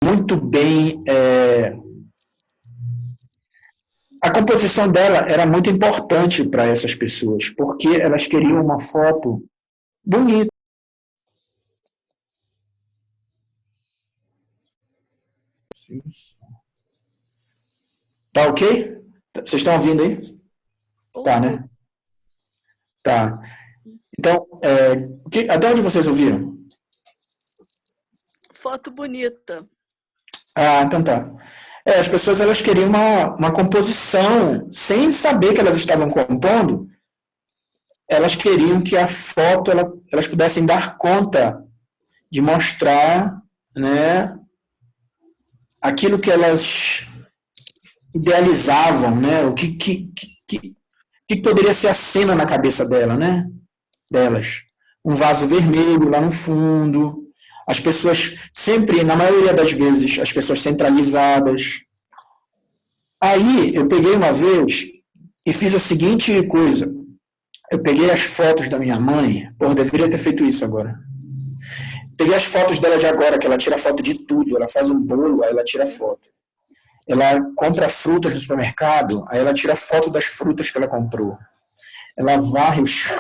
muito bem. A composição dela era muito importante para essas pessoas, porque elas queriam uma foto bonita. Tá ok? Vocês estão ouvindo aí? Tá, né? Tá. Então, até onde vocês ouviram? Foto bonita. Ah, então tá. As pessoas elas queriam uma composição, sem saber que elas estavam compondo, elas queriam que a foto elas pudessem dar conta de mostrar, né, aquilo que elas idealizavam, né, o que poderia ser a cena na cabeça delas. Um vaso vermelho lá no fundo, as pessoas sempre, na maioria das vezes, as pessoas centralizadas. Aí eu peguei uma vez e fiz a seguinte coisa. Eu peguei as fotos da minha mãe, eu deveria ter feito isso agora. Peguei as fotos dela de agora, que ela tira foto de tudo, ela faz um bolo, aí ela tira foto. Ela compra frutas no supermercado, aí ela tira foto das frutas que ela comprou. Ela varre o chão.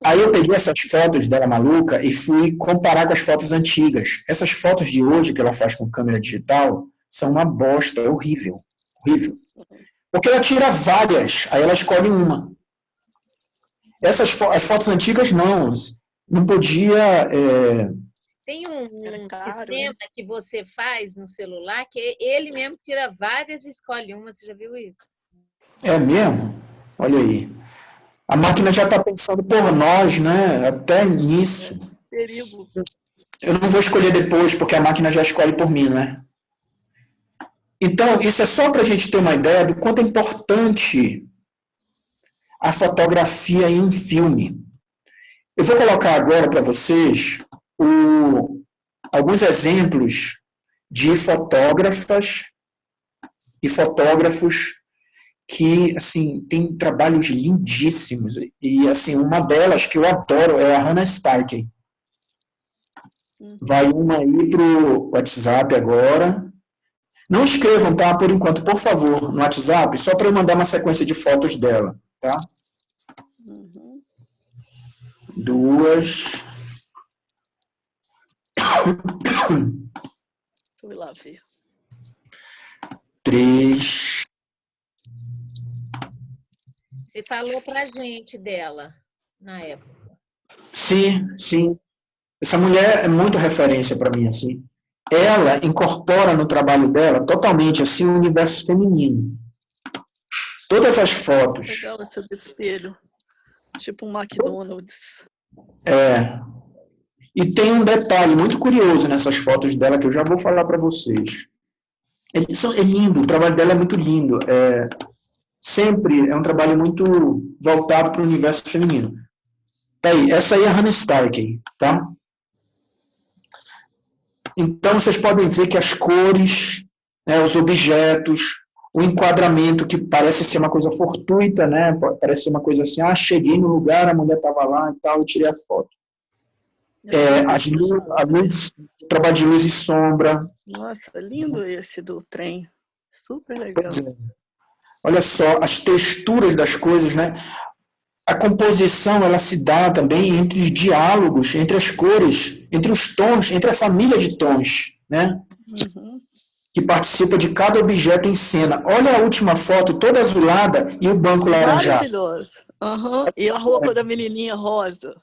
Aí eu peguei essas fotos dela maluca e fui comparar com as fotos antigas. Essas fotos de hoje que ela faz com câmera digital são uma bosta, é horrível. Horrível. Porque ela tira várias, aí ela escolhe uma. As fotos antigas não podia. Tem um sistema que você faz no celular que ele mesmo tira várias e escolhe uma. Você já viu isso? É mesmo? Olha aí. A máquina já está pensando por nós, né? Até nisso. Perigo. Eu não vou escolher depois, porque a máquina já escolhe por mim, né? Então, isso é só para a gente ter uma ideia do quanto é importante a fotografia em um filme. Eu vou colocar agora para vocês alguns exemplos de fotógrafas e fotógrafos que, assim, tem trabalhos lindíssimos. E, assim, uma delas que eu adoro é a Hannah Starkey. Vai uma aí pro WhatsApp agora. Não escrevam, tá? Por enquanto, por favor, no WhatsApp, só para eu mandar uma sequência de fotos dela, tá? Duas. Fui lá ver. Três. Você falou pra gente dela na época. Sim, sim. Essa mulher é muito referência para mim, assim. Ela incorpora no trabalho dela totalmente assim o universo feminino. Todas as fotos. Legal esse espelho. Tipo um McDonald's. E tem um detalhe muito curioso nessas fotos dela que eu já vou falar para vocês. É lindo, o trabalho dela é muito lindo. Sempre é um trabalho muito voltado para o universo feminino. Tá aí, essa aí é a Hannah Starkey, tá? Então, vocês podem ver que as cores, né, os objetos, o enquadramento, que parece ser uma coisa fortuita, né? Parece ser uma coisa assim, cheguei no lugar, a mulher estava lá e tal, eu tirei a foto. A luz, o trabalho de luz e sombra. Nossa, lindo esse do trem. Super legal. Olha só, as texturas das coisas, né? A composição, ela se dá também entre os diálogos, entre as cores, entre os tons, entre a família de tons, né? Que participa de cada objeto em cena. Olha a última foto, toda azulada, e o banco laranjado. Maravilhoso. E a roupa da menininha rosa.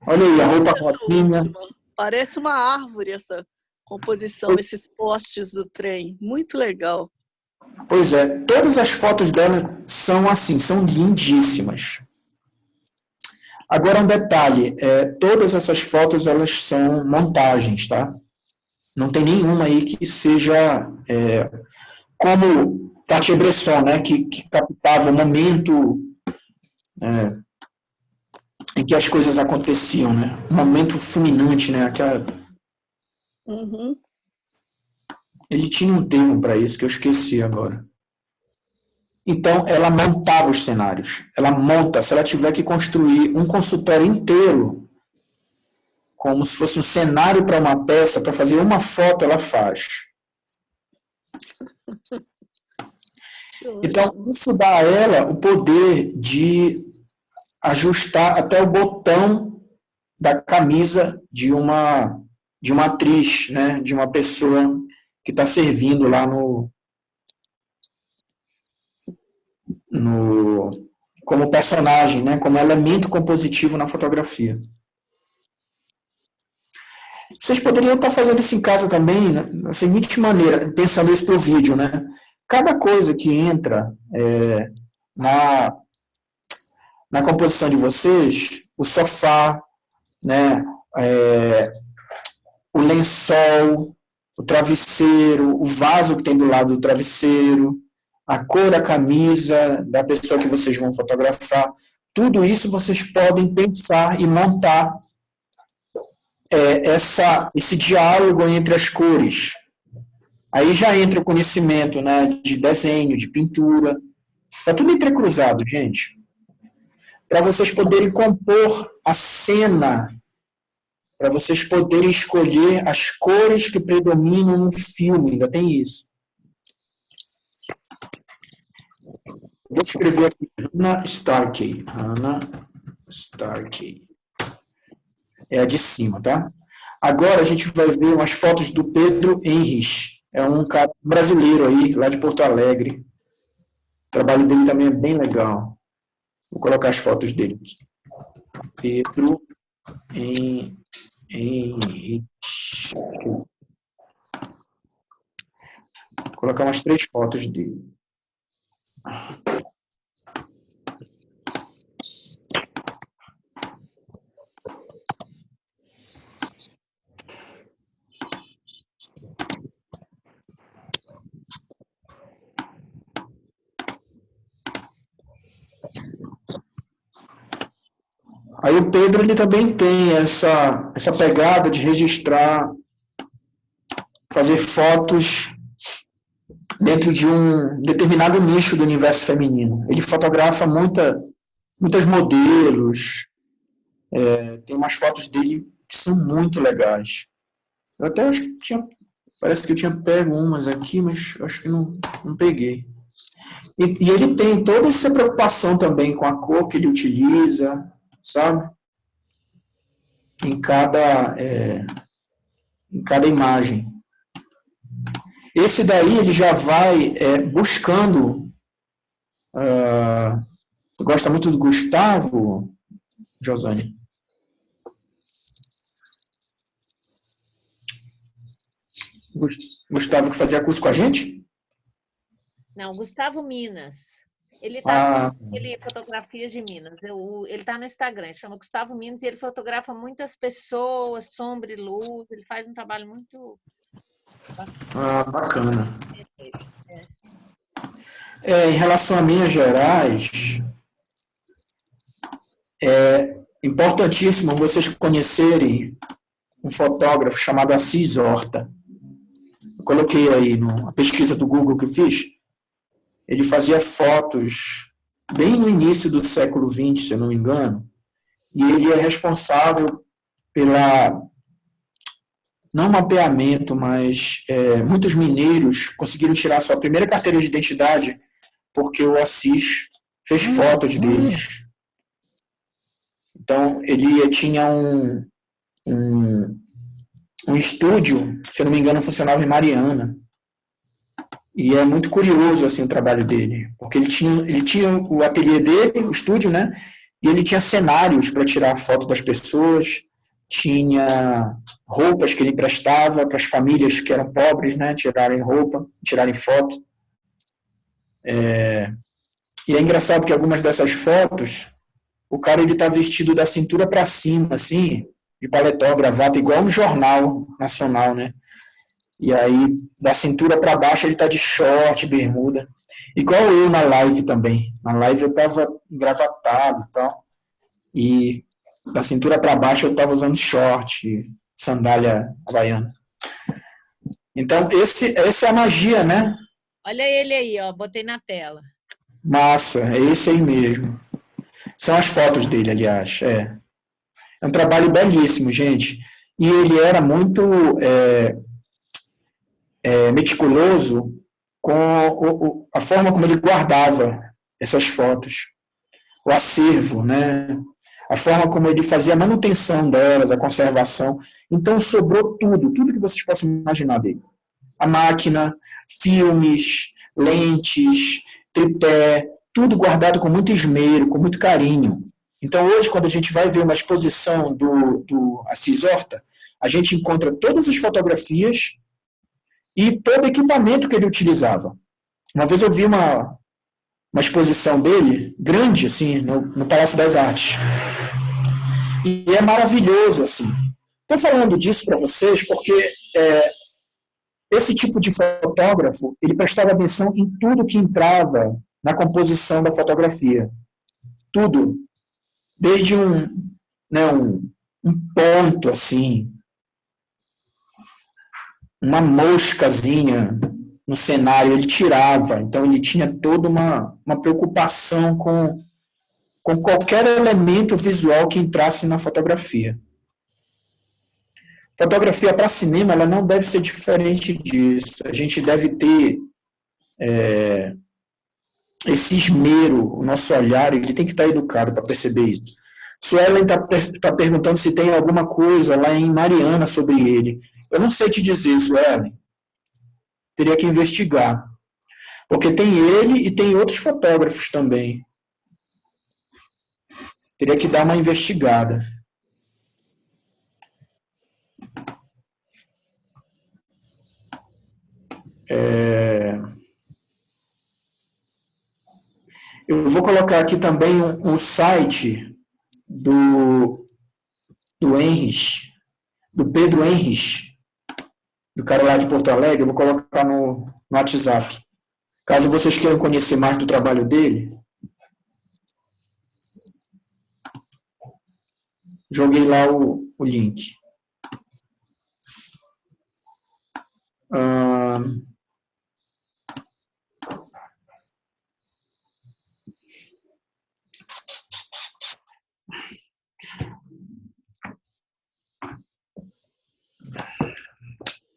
Olha aí, a roupa rosinha. Parece uma árvore essa composição, esses postes do trem. Muito legal. Pois é, todas as fotos dela são assim, são lindíssimas. Agora um detalhe, todas essas fotos elas são montagens, tá? Não tem nenhuma aí que seja como Cartier-Bresson, né? Que captava o momento em que as coisas aconteciam, né? Um momento fulminante, né? Ele tinha um termo para isso que eu esqueci agora. Então, ela montava os cenários. Ela monta, se ela tiver que construir um consultório inteiro como se fosse um cenário para uma peça, para fazer uma foto, ela faz. Então, isso dá a ela o poder de ajustar até o botão da camisa de uma atriz, né? De uma pessoa que está servindo lá como personagem, né? Como elemento compositivo na fotografia. Vocês poderiam estar fazendo isso em casa também, né? Da seguinte maneira, pensando isso para o vídeo, né? Cada coisa que entra na composição de vocês, o sofá, né? O lençol, o travesseiro, o vaso que tem do lado do travesseiro, a cor da camisa da pessoa que vocês vão fotografar, tudo isso vocês podem pensar e montar esse diálogo entre as cores. Aí já entra o conhecimento, né, de desenho, de pintura. Está tudo entrecruzado, gente. Para vocês poderem compor a cena, para vocês poderem escolher as cores que predominam no filme, ainda tem isso. Vou escrever aqui, Hannah Starkey. Hannah Starkey. É a de cima, tá? Agora a gente vai ver umas fotos do Pedro Henrich. É um cara brasileiro aí, lá de Porto Alegre. O trabalho dele também é bem legal. Vou colocar as fotos dele aqui. Pedro Henrich. Vou colocar umas 3 fotos dele. Aí o Pedro ele também tem essa pegada de registrar, fazer fotos dentro de um determinado nicho do universo feminino. Ele fotografa muitas modelos, tem umas fotos dele que são muito legais. Eu até acho que parece que eu tinha pego umas aqui, mas acho que não peguei. E ele tem toda essa preocupação também com a cor que ele utiliza, sabe? Em cada imagem. Esse daí ele já vai buscando. Tu gosta muito do Gustavo, Josane? Gustavo que fazia curso com a gente? Não, Gustavo Minas. Ele fotografias de Minas. Ele está no Instagram, chama Gustavo Minas, e ele fotografa muitas pessoas, sombra e luz. Ele faz um trabalho muito bacana. Em relação a Minas Gerais, é importantíssimo vocês conhecerem um fotógrafo chamado Assis Horta. Eu coloquei aí na pesquisa do Google que eu fiz. Ele fazia fotos bem no início do século XX, se eu não me engano, e ele é responsável não mapeamento, mas muitos mineiros conseguiram tirar sua primeira carteira de identidade porque o Assis fez fotos deles. Então, ele tinha um estúdio, se eu não me engano, funcionava em Mariana. E é muito curioso assim, o trabalho dele, porque ele tinha o ateliê dele, o estúdio, né? E ele tinha cenários para tirar foto das pessoas, tinha roupas que ele emprestava para as famílias que eram pobres, né? Tirarem roupa, tirarem foto. E é engraçado que algumas dessas fotos, o cara ele tá vestido da cintura para cima, assim, de paletó, gravata, igual um jornal nacional, né? E aí, da cintura para baixo, ele tá de short, bermuda. Igual eu na live também. Na live eu tava engravatado e tal. E da cintura para baixo eu tava usando short, sandália havaiana. Então, essa é a magia, né? Olha ele aí, ó, botei na tela. Massa, é esse aí mesmo. São as fotos dele, aliás, É um trabalho belíssimo, gente. E ele era muito meticuloso com a forma como ele guardava essas fotos, o acervo, né? A forma como ele fazia a manutenção delas, a conservação. Então, sobrou tudo que vocês possam imaginar dele. A máquina, filmes, lentes, tripé, tudo guardado com muito esmero, com muito carinho. Então, hoje, quando a gente vai ver uma exposição do Assis Horta, a gente encontra todas as fotografias e todo o equipamento que ele utilizava. Uma vez eu vi uma exposição dele, grande, assim, no Palácio das Artes. E é maravilhoso, assim. Estou falando disso para vocês porque esse tipo de fotógrafo, ele prestava atenção em tudo que entrava na composição da fotografia. Tudo. Desde um ponto, assim, uma moscazinha no cenário, ele tirava. Então, ele tinha toda uma preocupação com qualquer elemento visual que entrasse na fotografia. Fotografia para cinema, ela não deve ser diferente disso. A gente deve ter esse esmero, o nosso olhar, ele tem que estar educado para perceber isso. Suelen está perguntando se tem alguma coisa lá em Mariana sobre ele. Eu não sei te dizer, Suelen. Teria que investigar. Porque tem ele e tem outros fotógrafos também. Teria que dar uma investigada. Eu vou colocar aqui também o site do Henrich, do Pedro Henrich, do cara lá de Porto Alegre. Eu vou colocar no WhatsApp. Caso vocês queiram conhecer mais do trabalho dele, joguei lá o link.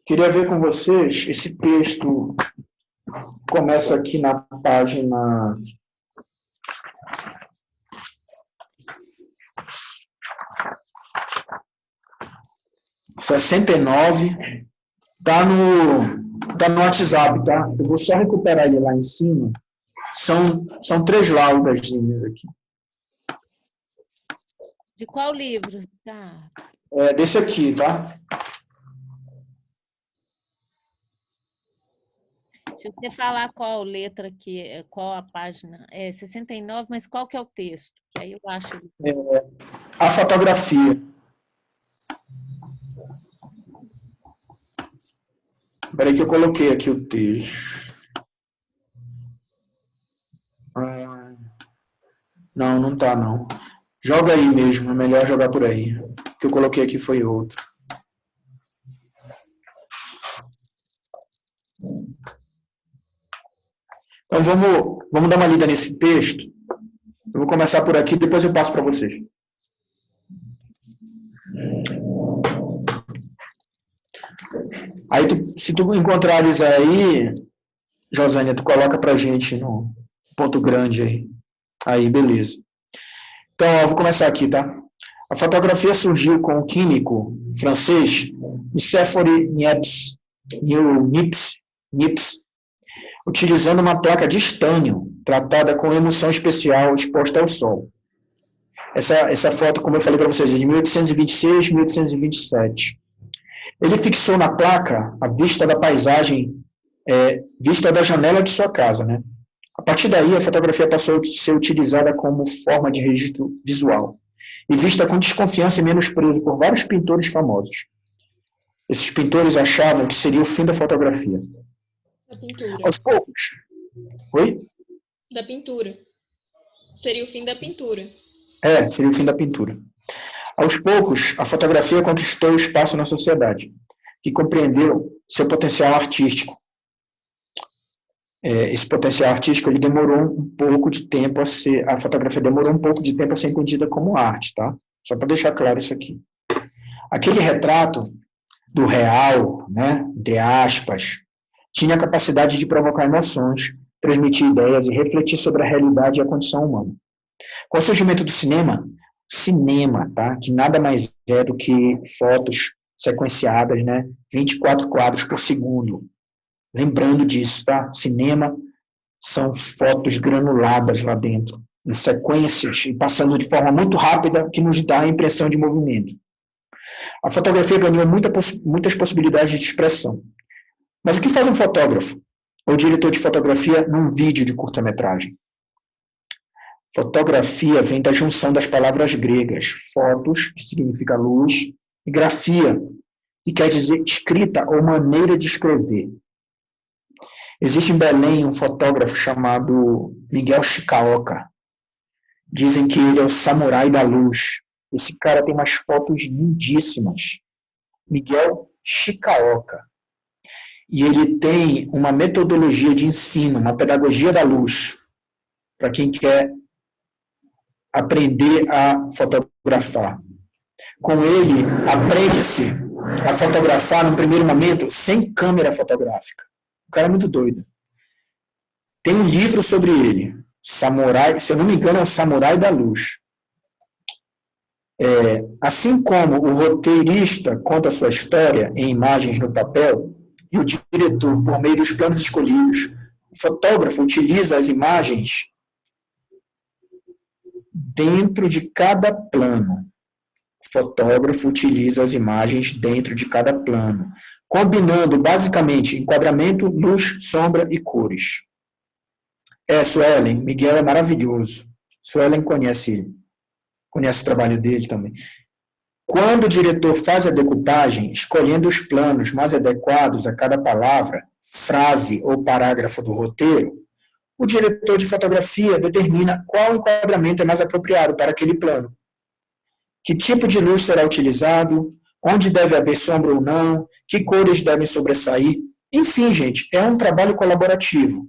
Queria ver com vocês, esse texto começa aqui na página 69, tá no WhatsApp, tá? Eu vou só recuperar ele lá em cima. São 3 laudazinhas aqui. De qual livro? Tá. Desse aqui, tá? Se você falar qual letra aqui, qual a página, 69, mas qual que é o texto? Que aí eu acho. A fotografia. Espera aí que eu coloquei aqui o texto. Não tá, não. Joga aí mesmo, é melhor jogar por aí. O que eu coloquei aqui foi outro. Então, vamos dar uma lida nesse texto. Eu vou começar por aqui, depois eu passo para vocês. Aí, se tu encontrares aí, Josânia, tu coloca pra gente no ponto grande aí. Aí, beleza. Então, eu vou começar aqui, tá? A fotografia surgiu com o químico francês Nicéphore Niepce, utilizando uma placa de estânio tratada com emulsão especial exposta ao sol. Essa foto, como eu falei para vocês, é de 1826, 1827. Ele fixou na placa a vista da paisagem, vista da janela de sua casa, né? A partir daí, a fotografia passou a ser utilizada como forma de registro visual e vista com desconfiança e menosprezo por vários pintores famosos. Esses pintores achavam que seria o fim da fotografia. Da pintura. Aos poucos. Oi? Da pintura. Seria o fim da pintura. Seria o fim da pintura. Aos poucos, a fotografia conquistou espaço na sociedade, que compreendeu seu potencial artístico. Esse potencial artístico, ele demorou um pouco de tempo a fotografia demorou um pouco de tempo a ser entendida como arte, tá? Só para deixar claro isso aqui. Aquele retrato do real, né, entre aspas, tinha a capacidade de provocar emoções, transmitir ideias e refletir sobre a realidade e a condição humana. Com o surgimento do cinema, tá, que nada mais é do que fotos sequenciadas, né, 24 quadros por segundo. Lembrando disso, tá? Cinema são fotos granuladas lá dentro, em sequências e passando de forma muito rápida, que nos dá a impressão de movimento. A fotografia ganhou muitas possibilidades de expressão. Mas o que faz um fotógrafo ou diretor de fotografia num vídeo de curta-metragem? Fotografia vem da junção das palavras gregas fotos, que significa luz, e grafia, que quer dizer escrita ou maneira de escrever. Existe em Belém um fotógrafo chamado Miguel Chicaoca. Dizem que ele é o samurai da luz. Esse cara tem umas fotos lindíssimas. Miguel Chicaoca. E ele tem uma metodologia de ensino, uma pedagogia da luz, para quem quer aprender a fotografar. Com ele, aprende-se a fotografar, no primeiro momento, sem câmera fotográfica. O cara é muito doido. Tem um livro sobre ele, Samurai, se eu não me engano, é o Samurai da Luz. Assim como o roteirista conta a sua história em imagens no papel, e o diretor, por meio dos planos escolhidos, o fotógrafo utiliza as imagens dentro de cada plano. O fotógrafo utiliza as imagens dentro de cada plano, combinando basicamente enquadramento, luz, sombra e cores. Suelen, Miguel é maravilhoso. Suelen conhece ele. Conhece o trabalho dele também. Quando o diretor faz a decupagem, escolhendo os planos mais adequados a cada palavra, frase ou parágrafo do roteiro, o diretor de fotografia determina qual enquadramento é mais apropriado para aquele plano. Que tipo de luz será utilizado, onde deve haver sombra ou não, que cores devem sobressair. Enfim, gente, é um trabalho colaborativo.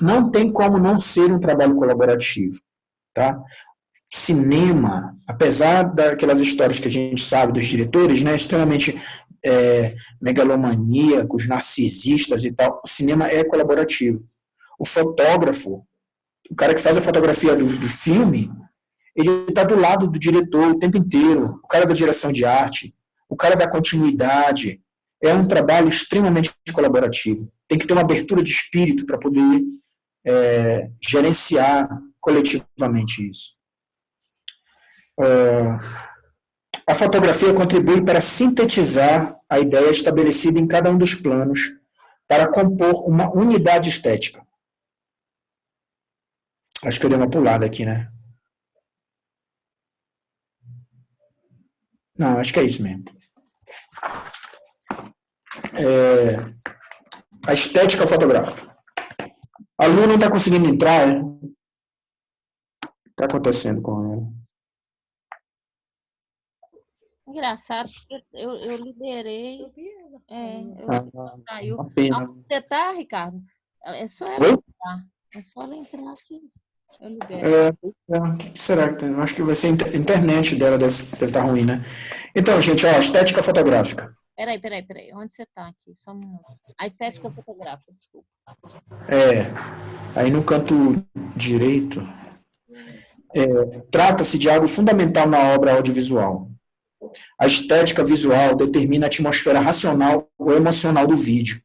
Não tem como não ser um trabalho colaborativo, tá? Cinema, apesar daquelas histórias que a gente sabe dos diretores, né, extremamente megalomaníacos, narcisistas e tal, o cinema é colaborativo. O fotógrafo, o cara que faz a fotografia do filme, ele está do lado do diretor o tempo inteiro, o cara da direção de arte, o cara da continuidade. É um trabalho extremamente colaborativo. Tem que ter uma abertura de espírito para poder gerenciar coletivamente isso. A fotografia contribui para sintetizar a ideia estabelecida em cada um dos planos para compor uma unidade estética. Acho que eu dei uma pulada aqui, né? Não, acho que é isso mesmo. A estética fotográfica. A Lu não está conseguindo entrar, O que está acontecendo com ela? Engraçado, porque eu liberei. Saiu. Uma pena. Onde você está, Ricardo? É só ela Oi? entrar. É só ela entrar aqui. Eu liberei. O que será que tem? Acho que vai ser a internet dela, deve estar ruim, né? Então, gente, estética fotográfica. Peraí. Onde você está aqui? Só um minuto. A estética fotográfica, desculpa. Aí no canto direito, trata-se de algo fundamental na obra audiovisual. A estética visual determina a atmosfera racional ou emocional do vídeo,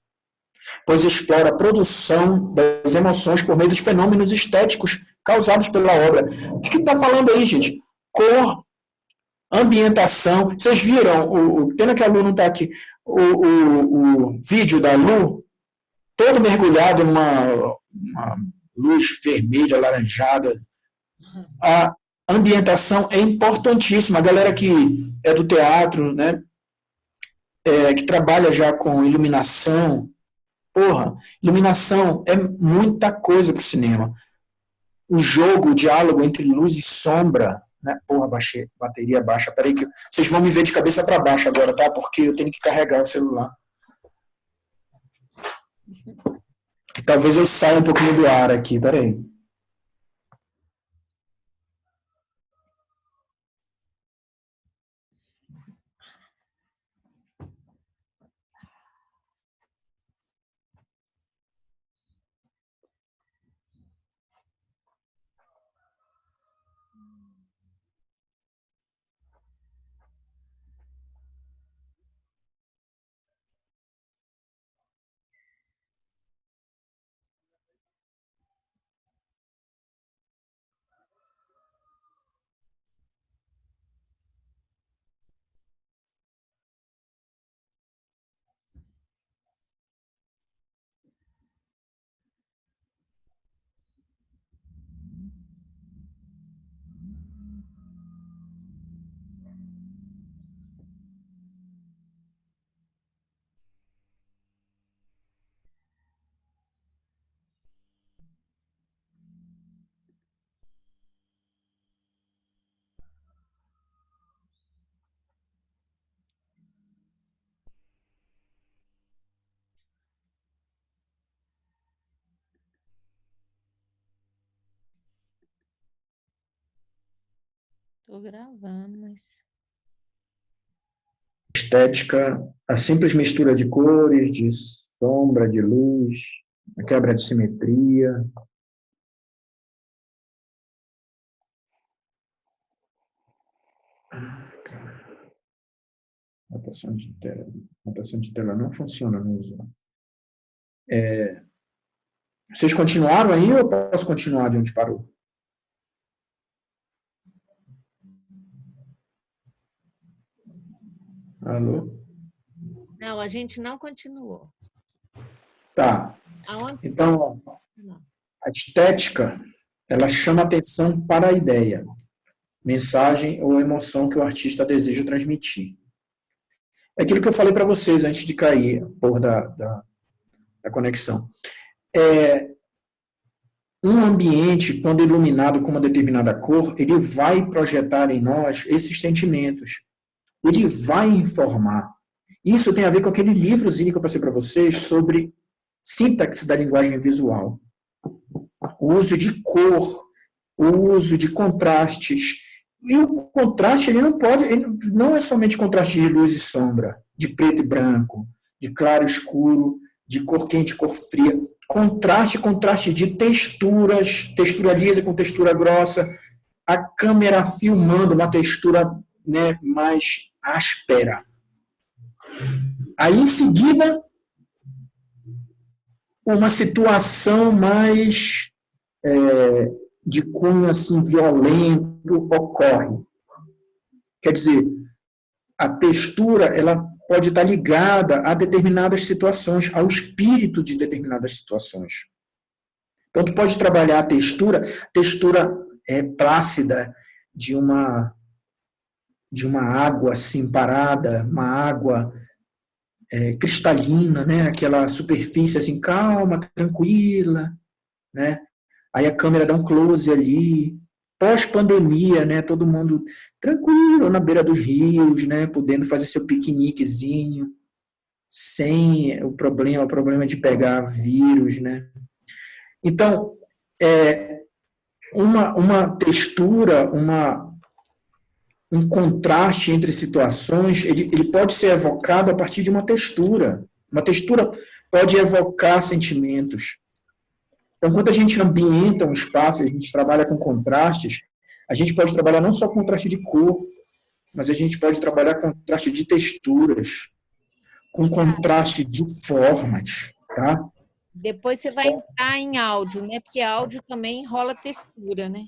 pois explora a produção das emoções por meio dos fenômenos estéticos causados pela obra. O que está falando aí, gente? Cor, ambientação. Vocês viram, pena que a Lu não está aqui, o vídeo da Lu, todo mergulhado numa luz vermelha, alaranjada. A ambientação é importantíssima. A galera que é do teatro, né, que trabalha já com iluminação, iluminação é muita coisa para o cinema. O jogo, o diálogo entre luz e sombra, né? Bateria baixa. Peraí que vocês vão me ver de cabeça para baixo agora, tá? Porque eu tenho que carregar o celular. Talvez eu saia um pouquinho do ar aqui, peraí. Estou gravando, mas... Estética, a simples mistura de cores, de sombra, de luz, a quebra de simetria. Anotação de tela não funciona no Zoom. Vocês continuaram aí ou eu posso continuar de onde parou? Alô? Não, a gente não continuou. Tá. Aonde? Então, a estética, ela chama atenção para a ideia, mensagem ou emoção que o artista deseja transmitir. É aquilo que eu falei para vocês antes de cair da conexão. Um ambiente, quando iluminado com uma determinada cor, ele vai projetar em nós esses sentimentos. Ele vai informar. Isso tem a ver com aquele livrozinho que eu passei para vocês sobre sintaxe da linguagem visual. O uso de cor, o uso de contrastes. E o contraste, ele não é somente contraste de luz e sombra, de preto e branco, de claro e escuro, de cor quente e cor fria. Contraste de texturas, textura lisa com textura grossa, a câmera filmando uma textura, né, mais áspera. Aí, em seguida, uma situação mais de cunho assim, violento ocorre. Quer dizer, a textura ela pode estar ligada a determinadas situações, ao espírito de determinadas situações. Então, tu pode trabalhar a textura plácida de uma água assim parada, uma água cristalina, né? Aquela superfície assim calma, tranquila, né? Aí a câmera dá um close ali. Pós-pandemia, né? Todo mundo tranquilo na beira dos rios, né? Podendo fazer seu piqueniquezinho, sem o problema de pegar vírus, né? Então, uma textura, um contraste entre situações, ele pode ser evocado a partir de uma textura. Uma textura pode evocar sentimentos. Então, quando a gente ambienta um espaço, a gente trabalha com contrastes, a gente pode trabalhar não só com contraste de cor, mas a gente pode trabalhar com contraste de texturas, com contraste de formas, tá? Depois você vai entrar em áudio, né? Porque áudio também rola textura, né?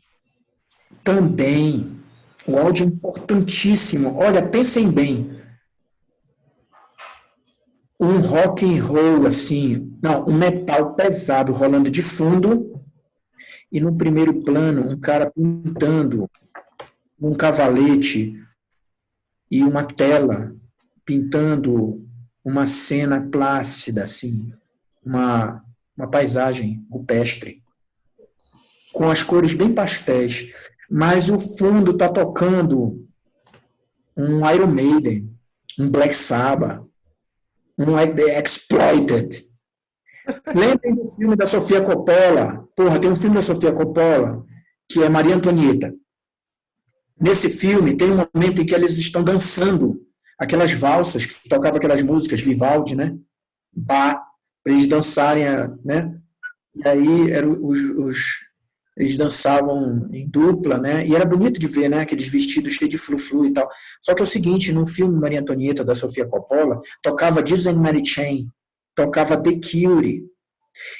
Também, o áudio é importantíssimo. Olha, pensem bem. Um rock and roll, assim, não, um metal pesado rolando de fundo e no primeiro plano um cara pintando um cavalete e uma tela pintando uma cena plácida, assim, uma paisagem rupestre, com as cores bem pastéis, mas o fundo está tocando um Iron Maiden, um Black Sabbath, um The Exploited. Lembrem do filme da Sofia Coppola. Porra, tem um filme da Sofia Coppola que é Maria Antonieta. Nesse filme tem um momento em que eles estão dançando aquelas valsas que tocavam aquelas músicas Vivaldi, né? Bach, para eles dançarem, né? E aí eles dançavam em dupla, né? E era bonito de ver, né? Aqueles vestidos cheios de frufru e tal. Só que é o seguinte, no filme Maria Antonieta da Sofia Coppola, tocava Jesus and Mary Chain, tocava The Cure.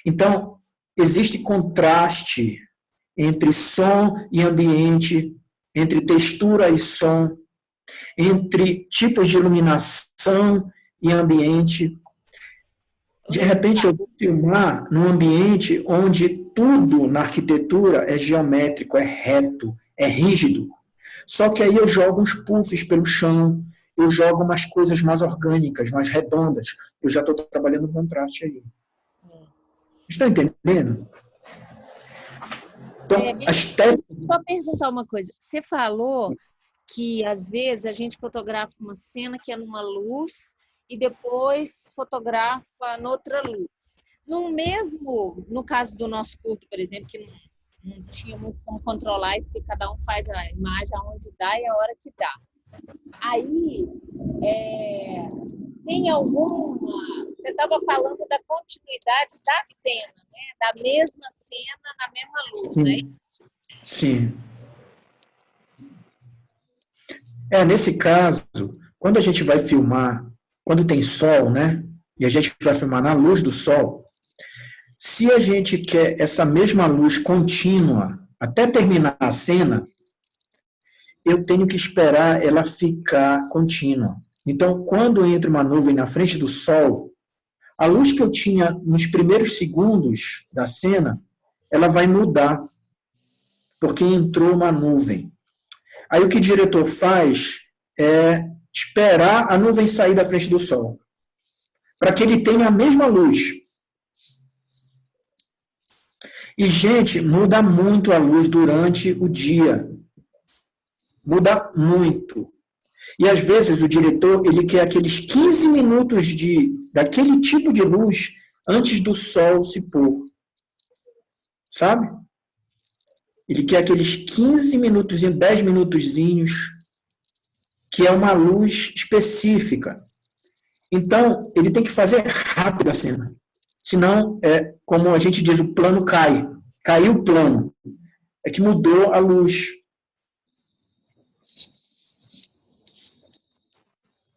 Então, existe contraste entre som e ambiente, entre textura e som, entre tipos de iluminação e ambiente. De repente, eu vou filmar num ambiente onde tudo na arquitetura é geométrico, é reto, é rígido. Só que aí eu jogo uns puffs pelo chão, eu jogo umas coisas mais orgânicas, mais redondas. Eu já estou trabalhando o contraste aí. Estão entendendo? Então, a estética... Só perguntar uma coisa. Você falou que, às vezes, a gente fotografa uma cena que é numa luz e depois fotografa noutra luz. No caso do nosso curto, por exemplo, que não tinha muito como controlar isso, porque cada um faz a imagem aonde dá e a hora que dá. Aí, tem alguma... Você estava falando da continuidade da cena, né? Da mesma cena na mesma luz, né? Sim. Nesse caso, quando a gente vai filmar, quando tem sol, né? E a gente vai filmar na luz do sol, se a gente quer essa mesma luz contínua até terminar a cena, eu tenho que esperar ela ficar contínua. Então, quando entra uma nuvem na frente do sol, a luz que eu tinha nos primeiros segundos da cena, ela vai mudar, porque entrou uma nuvem. Aí o que o diretor faz é esperar a nuvem sair da frente do sol, para que ele tenha a mesma luz. E, gente, muda muito a luz durante o dia. Muda muito. E, às vezes, o diretor ele quer aqueles 15 minutos daquele tipo de luz antes do sol se pôr. Sabe? Ele quer aqueles 15 minutos, 10 minutozinhos, que é uma luz específica. Então, ele tem que fazer rápido a cena. Senão, como a gente diz, o plano cai. Caiu o plano. É que mudou a luz.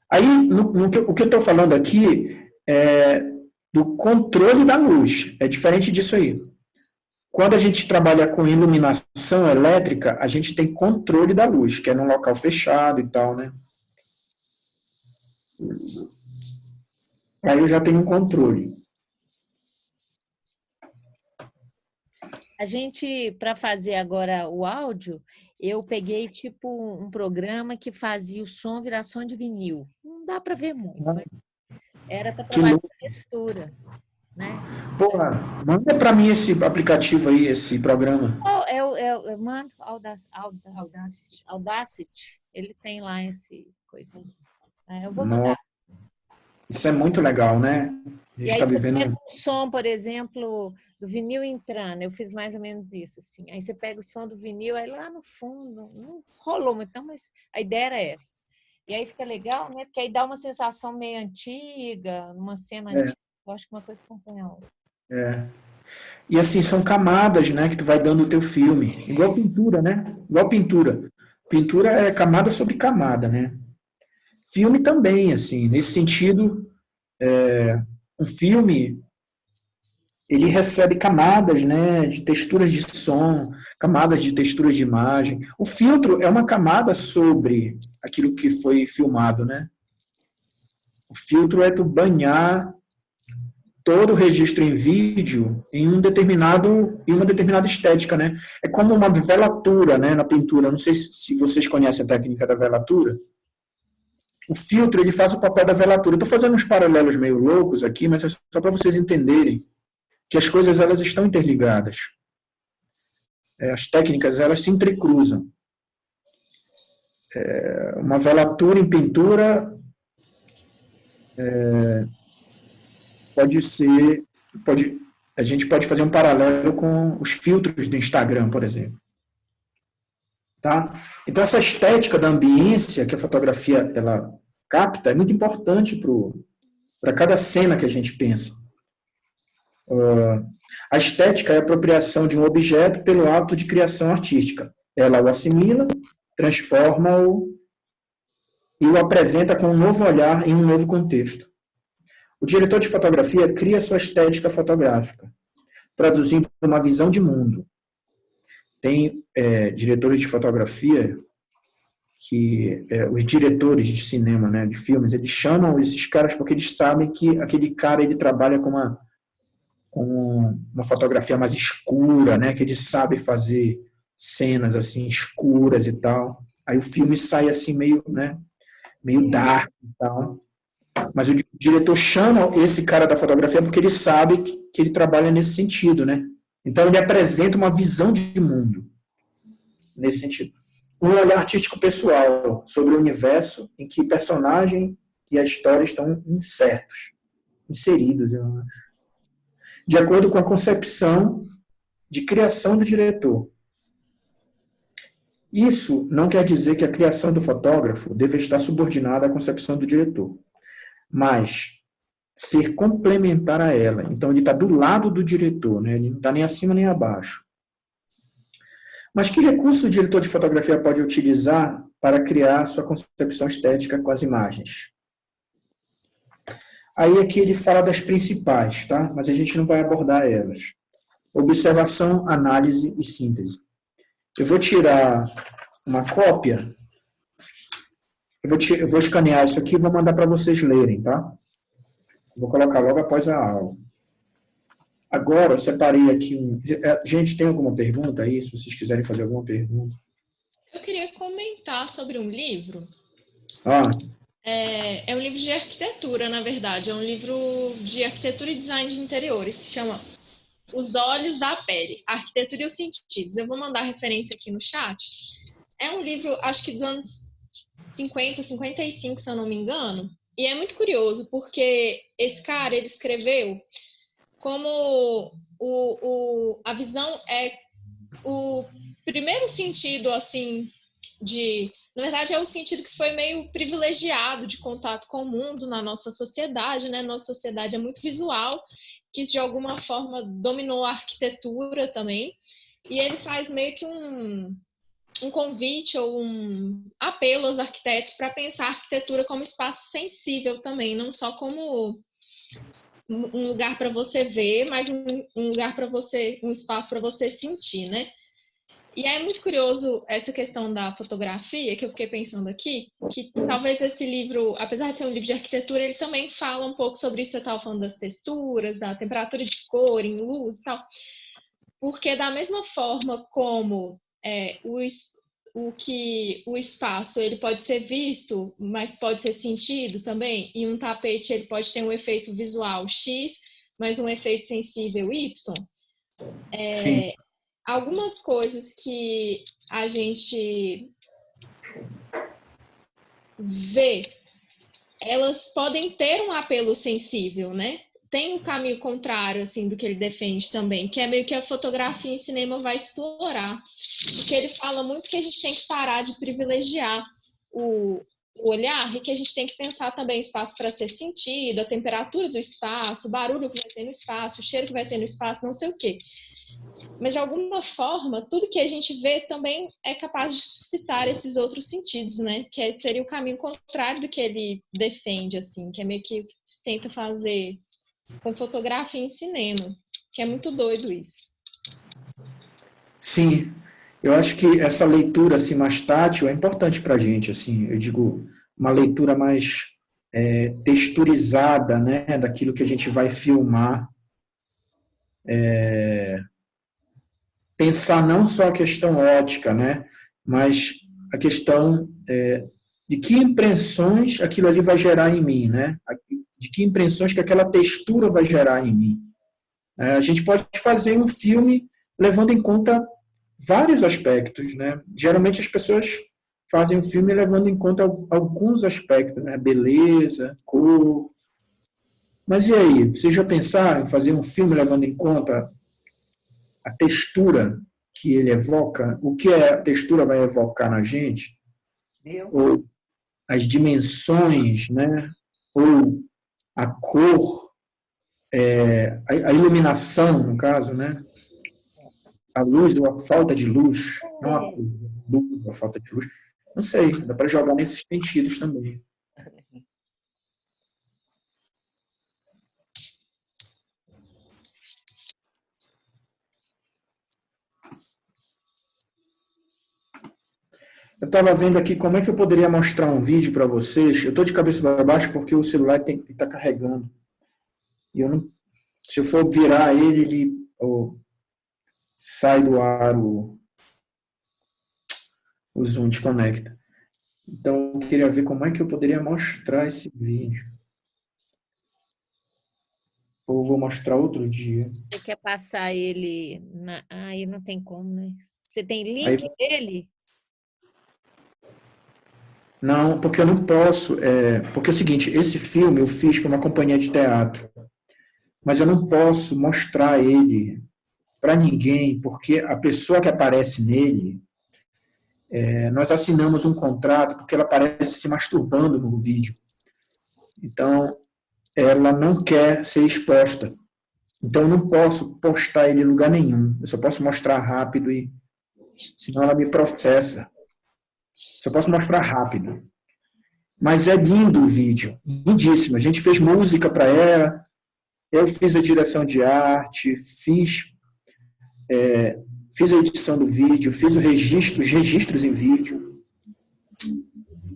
Aí, o que eu estou falando aqui é do controle da luz. É diferente disso aí. Quando a gente trabalha com iluminação elétrica, a gente tem controle da luz, que é num local fechado e tal, né? Aí eu já tenho um controle. A gente, para fazer agora o áudio, eu peguei tipo um programa que fazia o som virar som de vinil. Não dá para ver muito, mas era para trabalhar com textura, né? Porra, manda para mim esse aplicativo aí, esse programa. Eu mando Audacity, ele tem lá esse coisa. Eu vou mandar. Isso é muito legal, né? A gente está vivendo pega um som, por exemplo, do vinil entrando. Eu fiz mais ou menos isso, assim. Aí você pega o som do vinil, aí lá no fundo, não rolou muito, então, mas a ideia era essa. E aí fica legal, né? Porque aí dá uma sensação meio antiga, uma cena antiga. Eu acho que uma coisa acompanha a outra. E assim, são camadas, né, que tu vai dando o teu filme. Igual pintura, né? Igual pintura. Pintura é camada sobre camada, né? Filme também, assim. Nesse sentido, um filme, ele recebe camadas, né, de texturas de som, camadas de texturas de imagem. O filtro é uma camada sobre aquilo que foi filmado, né? O filtro é tu banhar todo o registro em vídeo em uma determinada estética, né? É como uma velatura, né, na pintura. Não sei se vocês conhecem a técnica da velatura. O filtro, ele faz o papel da velatura. Estou fazendo uns paralelos meio loucos aqui, mas é só para vocês entenderem que as coisas elas estão interligadas. As técnicas elas se entrecruzam. Uma velatura em pintura a gente pode fazer um paralelo com os filtros do Instagram, por exemplo. Tá? Então, essa estética da ambiência que a fotografia ela capta é muito importante para cada cena que a gente pensa. A estética é a apropriação de um objeto pelo ato de criação artística. Ela o assimila, transforma-o e o apresenta com um novo olhar em um novo contexto. O diretor de fotografia cria sua estética fotográfica, traduzindo uma visão de mundo. Tem diretores de fotografia que os diretores de cinema, né, de filmes, eles chamam esses caras porque eles sabem que aquele cara ele trabalha com uma fotografia mais escura, né, que ele sabe fazer cenas assim escuras e tal. Aí o filme sai assim meio dark e tal. Mas o diretor chama esse cara da fotografia porque ele sabe que ele trabalha nesse sentido, né? Então ele apresenta uma visão de mundo nesse sentido. Um olhar artístico pessoal sobre o universo em que personagem e a história estão inseridos, eu acho. De acordo com a concepção de criação do diretor. Isso não quer dizer que a criação do fotógrafo deve estar subordinada à concepção do diretor, mas ser complementar a ela. Então, ele está do lado do diretor, né? Ele não está nem acima nem abaixo. Mas que recurso o diretor de fotografia pode utilizar para criar sua concepção estética com as imagens? Aí aqui ele fala das principais, tá? Mas a gente não vai abordar elas. Observação, análise e síntese. Eu vou tirar uma cópia, eu vou escanear isso aqui e vou mandar para vocês lerem, tá? Vou colocar logo após a aula. Agora, eu separei aqui Gente, tem alguma pergunta aí? Se vocês quiserem fazer alguma pergunta. Eu queria comentar sobre um livro. É um livro de arquitetura, na verdade. É um livro de arquitetura e design de interiores. Se chama Os Olhos da Pele, a Arquitetura e os Sentidos. Eu vou mandar a referência aqui no chat. É um livro, acho que dos anos 50, 55, se eu não me engano. E é muito curioso, porque esse cara, ele escreveu como a visão é o primeiro sentido, assim, na verdade, é o sentido que foi meio privilegiado de contato com o mundo na nossa sociedade, né? Nossa sociedade é muito visual, que de alguma forma dominou a arquitetura também. E ele faz meio que um convite ou um apelo aos arquitetos para pensar a arquitetura como espaço sensível também, não só como um lugar para você ver, mas um lugar para você, um espaço para você sentir, né? E é muito curioso essa questão da fotografia, que eu fiquei pensando aqui, que talvez esse livro, apesar de ser um livro de arquitetura, ele também fala um pouco sobre isso. Você estava falando das texturas, da temperatura de cor, em luz e tal. Porque da mesma forma como o espaço ele pode ser visto, mas pode ser sentido também, e um tapete ele pode ter um efeito visual X, mas um efeito sensível Y. Sim. Algumas coisas que a gente vê, elas podem ter um apelo sensível, né? Tem um caminho contrário, assim, do que ele defende também, que é meio que a fotografia em cinema vai explorar. Porque ele fala muito que a gente tem que parar de privilegiar o olhar e que a gente tem que pensar também o espaço para ser sentido, a temperatura do espaço, o barulho que vai ter no espaço, o cheiro que vai ter no espaço, não sei o quê. Mas, de alguma forma, tudo que a gente vê também é capaz de suscitar esses outros sentidos, né? Que seria o caminho contrário do que ele defende, assim, que é meio que o que se tenta fazer com fotografia em cinema, que é muito doido isso. Sim, eu acho que essa leitura assim, mais tátil é importante para a gente, assim, eu digo, uma leitura mais texturizada, né, daquilo que a gente vai filmar. Pensar não só a questão ótica, né, mas a questão de que impressões aquilo ali vai gerar em mim, né, de que impressões que aquela textura vai gerar em mim. A gente pode fazer um filme levando em conta vários aspectos, né? Geralmente as pessoas fazem um filme levando em conta alguns aspectos, né? Beleza, cor. Mas e aí? Vocês já pensaram em fazer um filme levando em conta a textura que ele evoca? O que a textura vai evocar na gente? Ou as dimensões, né? Ou a cor, a iluminação, no caso, né? A luz ou a falta de luz, não a luz ou a falta de luz. Não sei, dá para jogar nesses sentidos também. Eu estava vendo aqui como é que eu poderia mostrar um vídeo para vocês. Eu estou de cabeça para baixo porque o celular tem que estar carregando. E eu não, se eu for virar ele sai do ar o Zoom desconecta. Então, eu queria ver como é que eu poderia mostrar esse vídeo. Ou vou mostrar outro dia. Você quer passar ele... Aí não tem como, né? Você tem link Aí... dele? Não, porque eu não posso. Porque é o seguinte, esse filme eu fiz para uma companhia de teatro. Mas eu não posso mostrar ele para ninguém, porque a pessoa que aparece nele, nós assinamos um contrato porque ela aparece se masturbando no vídeo. Então, ela não quer ser exposta. Então, eu não posso postar ele em lugar nenhum. Eu só posso mostrar rápido, senão ela me processa. Só posso mostrar rápido. Mas é lindo o vídeo, lindíssimo. A gente fez música para ela, eu fiz a direção de arte, fiz a edição do vídeo, fiz os registros em vídeo.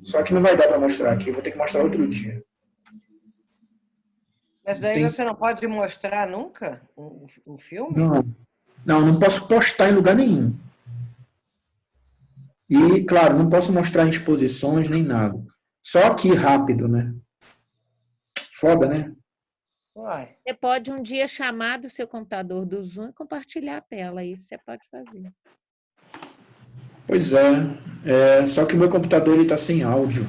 Só que não vai dar para mostrar aqui, eu vou ter que mostrar outro dia. Mas daí você não pode mostrar nunca o filme? Não posso postar em lugar nenhum. E, claro, não posso mostrar em exposições nem nada. Só aqui rápido, né? Foda, né? Uai. Você pode um dia chamar do seu computador do Zoom e compartilhar a tela. Isso você pode fazer. Pois é. Só que o meu computador está sem áudio.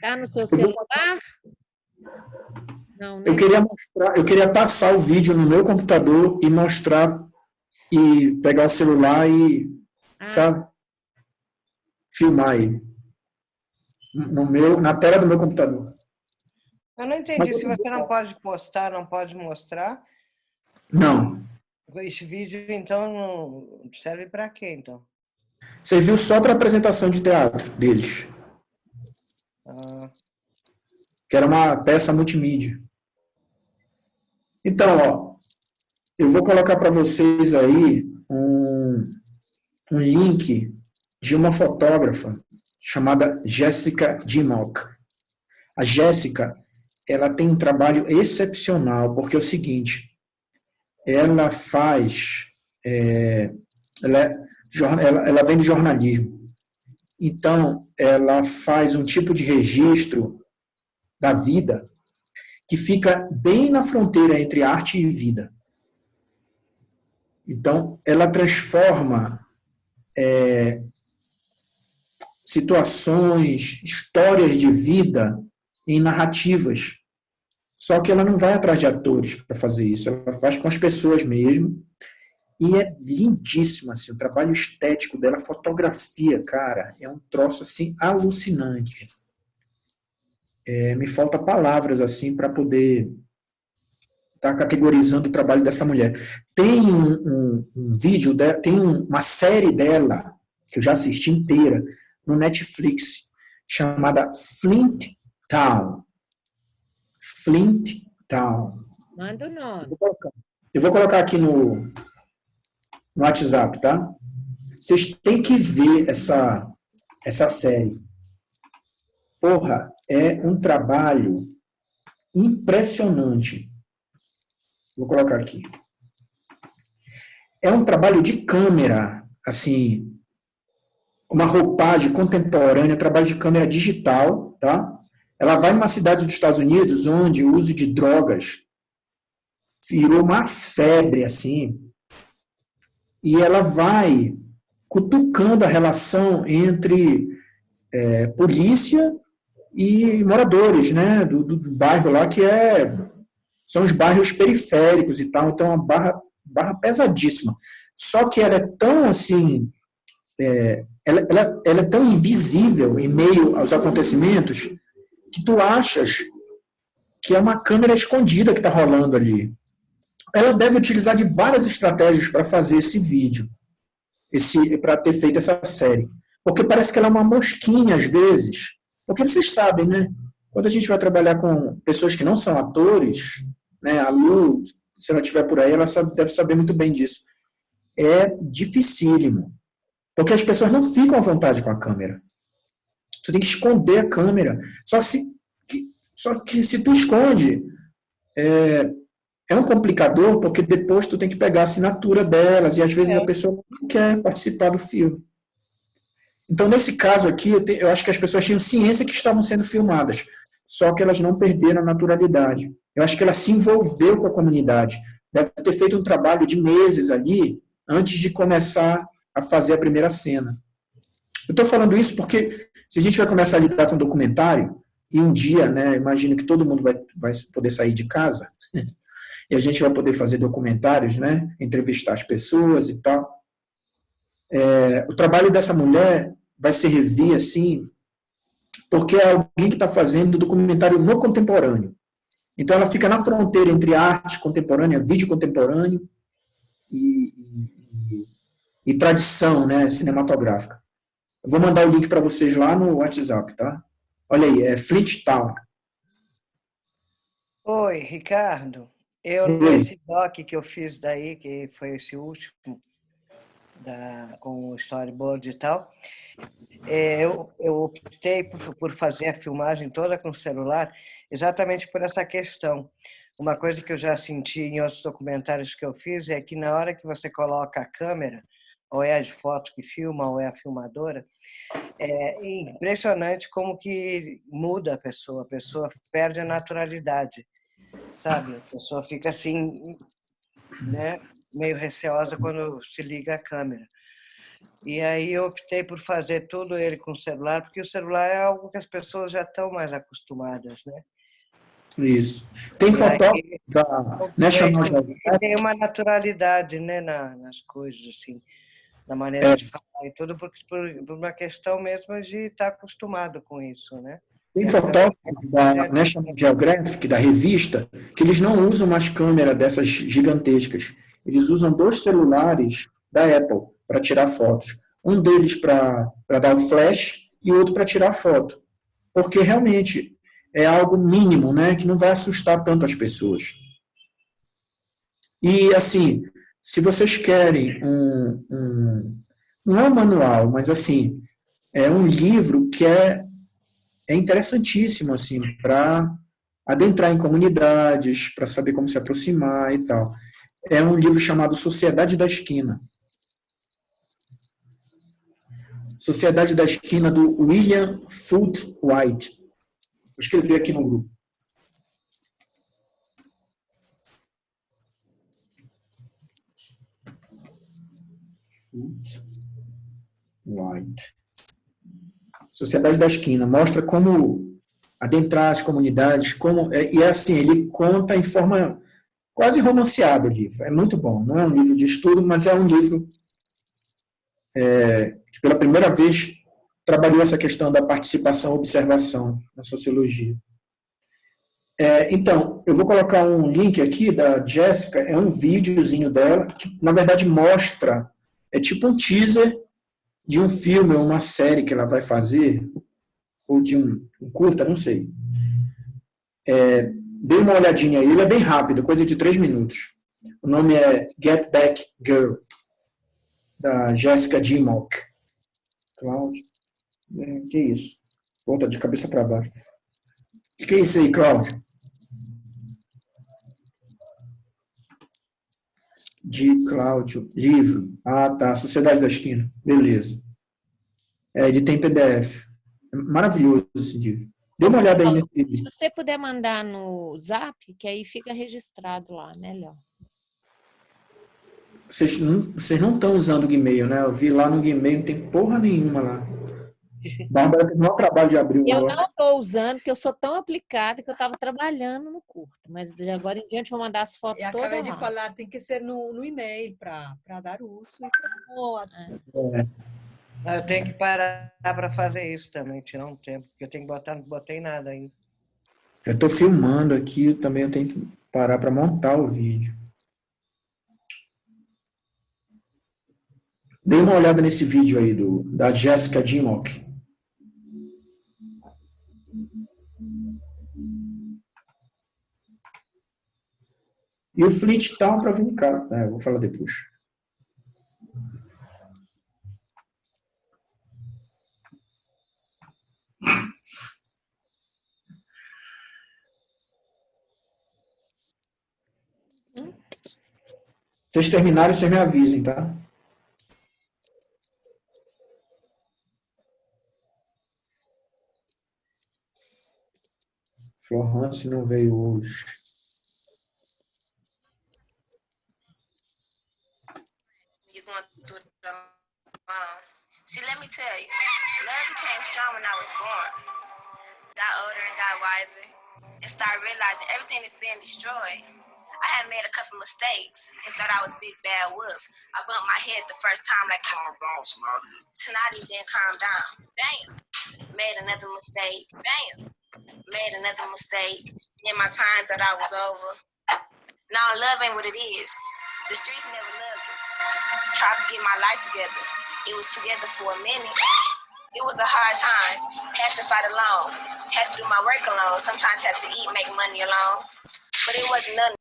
Tá no seu celular? Não, né? Eu queria passar o vídeo no meu computador e mostrar, e pegar o celular e, sabe? Filmar ele. Na tela do meu computador. Eu não entendi. Se você não pode postar, não pode mostrar, Não. esse vídeo, então, não serve para quê, então? Serviu só para apresentação de teatro deles. Que era uma peça multimídia. Então, ó, eu vou colocar para vocês aí um link de uma fotógrafa chamada Jéssica Dimmock. A Jéssica, ela tem um trabalho excepcional, porque é o seguinte, ela faz, ela vem do jornalismo. Então, ela faz um tipo de registro da vida que fica bem na fronteira entre arte e vida. Então, ela transforma situações, histórias de vida em narrativas. Só que ela não vai atrás de atores para fazer isso, ela faz com as pessoas mesmo. E é lindíssima, assim, o trabalho estético dela, a fotografia, cara, é um troço assim alucinante. Me falta palavras assim para poder estar categorizando o trabalho dessa mulher. Tem um vídeo, tem uma série dela, que eu já assisti inteira, no Netflix, chamada Flint Town. Flint Town. Manda o nome. Eu vou colocar aqui no WhatsApp, tá? Vocês têm que ver essa série. Porra, é um trabalho impressionante. Vou colocar aqui. É um trabalho de câmera, assim, com uma roupagem contemporânea, trabalho de câmera digital, tá? Ela vai numa cidade dos Estados Unidos onde o uso de drogas virou uma febre, assim, e ela vai cutucando a relação entre polícia e moradores, né, do bairro lá, que são os bairros periféricos e tal, então é uma barra pesadíssima. Só que ela é tão, assim, ela é tão invisível em meio aos acontecimentos que tu achas que é uma câmera escondida que está rolando ali. Ela deve utilizar de várias estratégias para fazer esse vídeo, para ter feito essa série. Porque parece que ela é uma mosquinha, às vezes. Porque vocês sabem, né? Quando a gente vai trabalhar com pessoas que não são atores, né? A Lu, se ela estiver por aí, ela deve saber muito bem disso. É dificílimo. Porque as pessoas não ficam à vontade com a câmera. Tu tem que esconder a câmera. Só que se tu esconde, é um complicador, porque depois tu tem que pegar a assinatura delas, e às vezes a pessoa não quer participar do filme. Então, nesse caso aqui, eu acho que as pessoas tinham ciência que estavam sendo filmadas, só que elas não perderam a naturalidade. Eu acho que ela se envolveu com a comunidade. Deve ter feito um trabalho de meses ali, antes de começar a fazer a primeira cena. Eu estou falando isso porque, se a gente vai começar a lidar com documentário, e um dia, né, imagino que todo mundo vai poder sair de casa, e a gente vai poder fazer documentários, né? Entrevistar as pessoas e tal. O trabalho dessa mulher vai se rever assim, porque é alguém que está fazendo documentário no contemporâneo. Então, ela fica na fronteira entre arte contemporânea, vídeo contemporâneo e tradição, né, cinematográfica. Eu vou mandar o link para vocês lá no WhatsApp, tá? Olha aí, é Flint Town. Oi, Ricardo. Eu, Oi. nesse doc que eu fiz daí, que foi esse último, com o storyboard e tal, eu optei por fazer a filmagem toda com celular exatamente por essa questão. Uma coisa que eu já senti em outros documentários que eu fiz é que na hora que você coloca a câmera, ou é a de foto que filma, ou é a filmadora, é impressionante como que muda a pessoa perde a naturalidade, sabe? A pessoa fica assim, né, meio receosa quando se liga a câmera. E aí eu optei por fazer tudo ele com o celular, porque o celular é algo que as pessoas já estão mais acostumadas, né? Isso. Tem fotógrafo da National Geographic. Tem uma naturalidade, né, nas coisas, assim, na maneira de falar e tudo, por uma questão mesmo de estar acostumado com isso, né? Tem fotógrafos da National Geographic, da revista, que eles não usam mais câmera dessas gigantescas. Eles usam 2 celulares da Apple para tirar fotos. Um deles para dar o flash e outro para tirar foto. Porque realmente é algo mínimo, né, que não vai assustar tanto as pessoas. E, assim, se vocês querem não é um manual, mas, assim, é um livro que é interessantíssimo, assim, para adentrar em comunidades, para saber como se aproximar e tal. É um livro chamado Sociedade da Esquina. Sociedade da Esquina, do William Foote White. Vou escrever aqui no grupo. Foote White. Sociedade da Esquina. Mostra como adentrar as comunidades, e assim, ele conta em forma quase romanceada o livro. É muito bom. Não é um livro de estudo, mas é um livro que pela primeira vez trabalhou essa questão da participação e observação na sociologia. Então, eu vou colocar um link aqui da Jéssica, é um videozinho dela, que na verdade mostra, é tipo um teaser de um filme ou uma série que ela vai fazer, ou de um curta, não sei. Dê uma olhadinha aí, ele é bem rápido, coisa de 3 minutos. O nome é Get Back Girl, da Jessica Dimmock. Cláudio, que isso? Volta de cabeça para baixo. O que é isso aí, Cláudio? De Cláudio, livro. Ah, tá, Sociedade da Esquina. Beleza. Ele tem PDF. É maravilhoso esse livro. Dê uma olhada aí nesse livro. Se você puder mandar no Zap, que aí fica registrado lá, melhor. Vocês não estão usando o Gmail, né? Eu vi lá no Gmail, não tem porra nenhuma lá. Bárbara teve o maior trabalho de abrir o Eu negócio. não estou usando, porque eu sou tão aplicada que eu estava trabalhando no curto. Mas de agora em diante vou mandar as fotos Eu todas acabei de lá. falar, tem que ser no e-mail para dar uso e para foto. Eu tenho que parar para fazer isso também, tirar um tempo, porque eu tenho que botar, não botei nada ainda. Eu estou filmando aqui, também eu tenho que parar para montar o vídeo. Dê uma olhada nesse vídeo aí da Jessica Dimmock. E o Flint Town para vir cá. Eu vou falar depois. Vocês terminarem, vocês me avisem, tá? Florence não veio hoje. See, let me tell you, love became strong when I was born. Got older and got wiser, and started realizing everything is being destroyed. I had made a couple mistakes and thought I was Big Bad Wolf. I bumped my head the first time, like, calm down, Sonati, then calm down. Damn. Made another mistake. Damn. Made another mistake. Then my time thought I was over. Now love ain't what it is. The streets never loved it. Tried to get my life together. It was together for a minute. It was a hard time. Had to fight alone. Had to do my work alone. Sometimes had to eat, make money alone. But it wasn't nothing.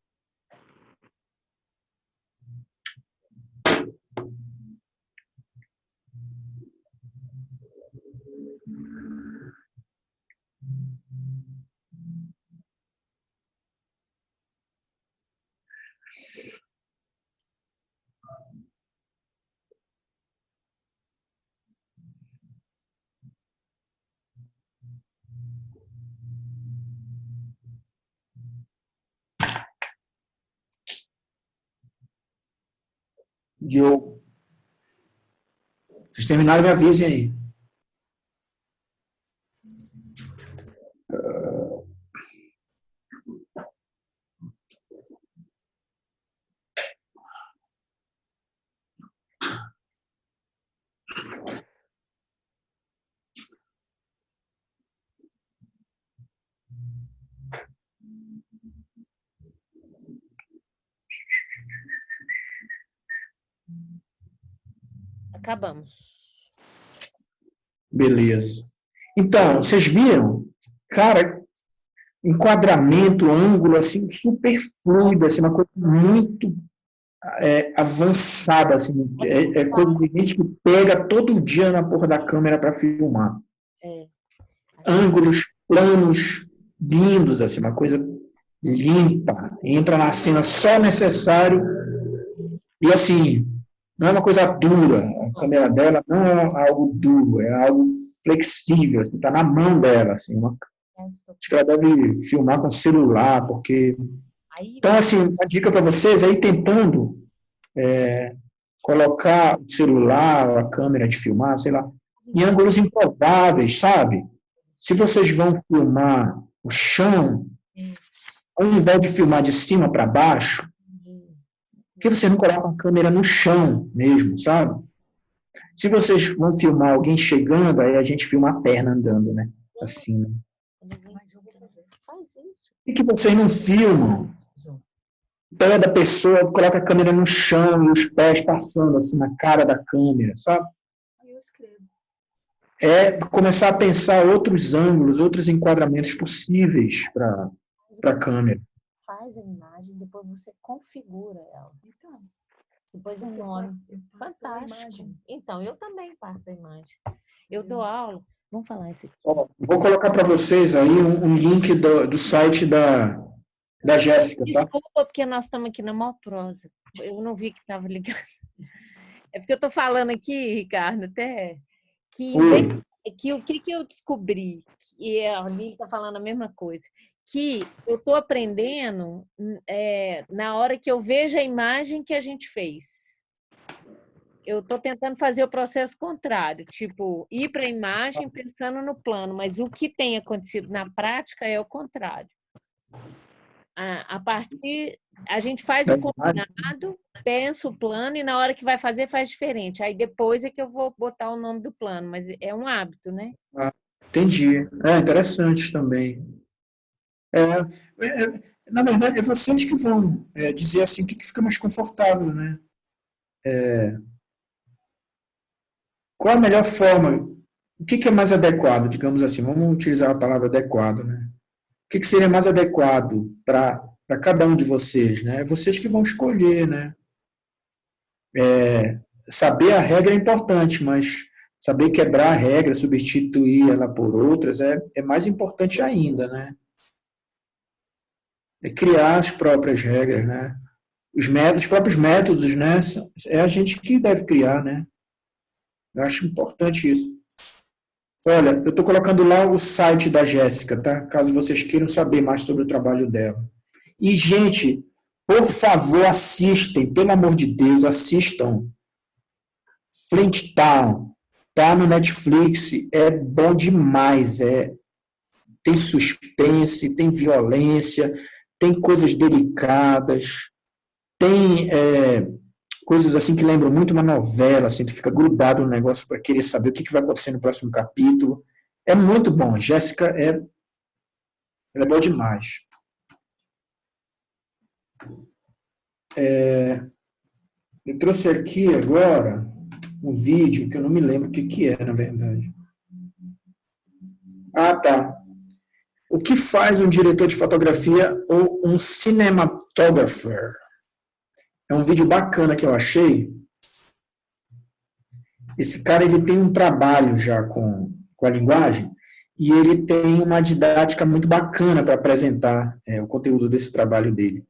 Diogo. Vocês terminarem, me avisem aí. Acabamos. Beleza. Então, vocês viram? Cara, enquadramento, ângulo, assim, super fluido, assim, uma coisa muito avançada, assim, é coisa de gente que pega todo dia na porra da câmera para filmar. Ângulos, planos lindos, assim, uma coisa limpa, entra na cena só necessário e, assim, não é uma coisa dura, a câmera dela não é algo duro, é algo flexível, assim, tá na mão dela, assim, acho que ela deve filmar com celular, porque... Então, assim, uma dica para vocês é ir tentando colocar o celular, a câmera de filmar, sei lá, em ângulos improváveis, sabe? Se vocês vão filmar o chão, ao invés de filmar de cima para baixo, por que você não coloca a câmera no chão mesmo, sabe? Se vocês vão filmar alguém chegando, aí a gente filma a perna andando, né? Assim, né? E que vocês não filmam o pé da pessoa, coloca a câmera no chão e os pés passando assim na cara da câmera, sabe? É começar a pensar outros ângulos, outros enquadramentos possíveis para a câmera. Faz a imagem, depois você configura ela. Depois um nome. Fantástico. Então, eu também parto da imagem. Eu dou aula. Vamos falar isso aqui. Vou colocar para vocês aí um link do site da Jéssica, tá? Desculpa, porque nós estamos aqui na maior prosa. Eu não vi que estava ligado. É porque eu estou falando aqui, Ricardo, até que o que eu descobri, e a Lili está falando a mesma coisa, que eu estou aprendendo na hora que eu vejo a imagem que a gente fez. Eu estou tentando fazer o processo contrário, tipo, ir para a imagem pensando no plano, mas o que tem acontecido na prática é o contrário. A gente faz o combinado, pensa o plano e na hora que vai fazer faz diferente. Aí depois é que eu vou botar o nome do plano, mas é um hábito, né? Entendi. Interessante também. Na verdade, é vocês que vão dizer assim o que fica mais confortável, né? Qual a melhor forma? O que é mais adequado, digamos assim? Vamos utilizar a palavra adequado, né? O que seria mais adequado para cada um de vocês, né? Vocês que vão escolher, né? Saber a regra é importante, mas saber quebrar a regra, substituir ela por outras é mais importante ainda, né? É criar as próprias regras, né? Os próprios métodos, né? É a gente que deve criar, né? Eu acho importante isso. Olha, eu estou colocando lá o site da Jéssica, tá? Caso vocês queiram saber mais sobre o trabalho dela. E, gente, por favor, assistem, pelo amor de Deus, assistam. Flint Town, tá no Netflix, é bom demais, tem suspense, tem violência, tem coisas delicadas, tem coisas assim que lembram muito uma novela, assim, tu fica grudado no negócio para querer saber o que vai acontecer no próximo capítulo. É muito bom. Jéssica ela é boa demais. Eu trouxe aqui agora um vídeo que eu não me lembro o que é, na verdade. Ah, tá. O que faz um diretor de fotografia ou um cinematographer? É um vídeo bacana que eu achei. Esse cara ele tem um trabalho já com a linguagem e ele tem uma didática muito bacana para apresentar o conteúdo desse trabalho dele.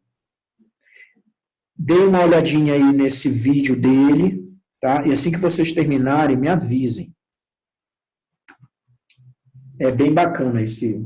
Dê uma olhadinha aí nesse vídeo dele, tá? E assim que vocês terminarem, me avisem. É bem bacana esse.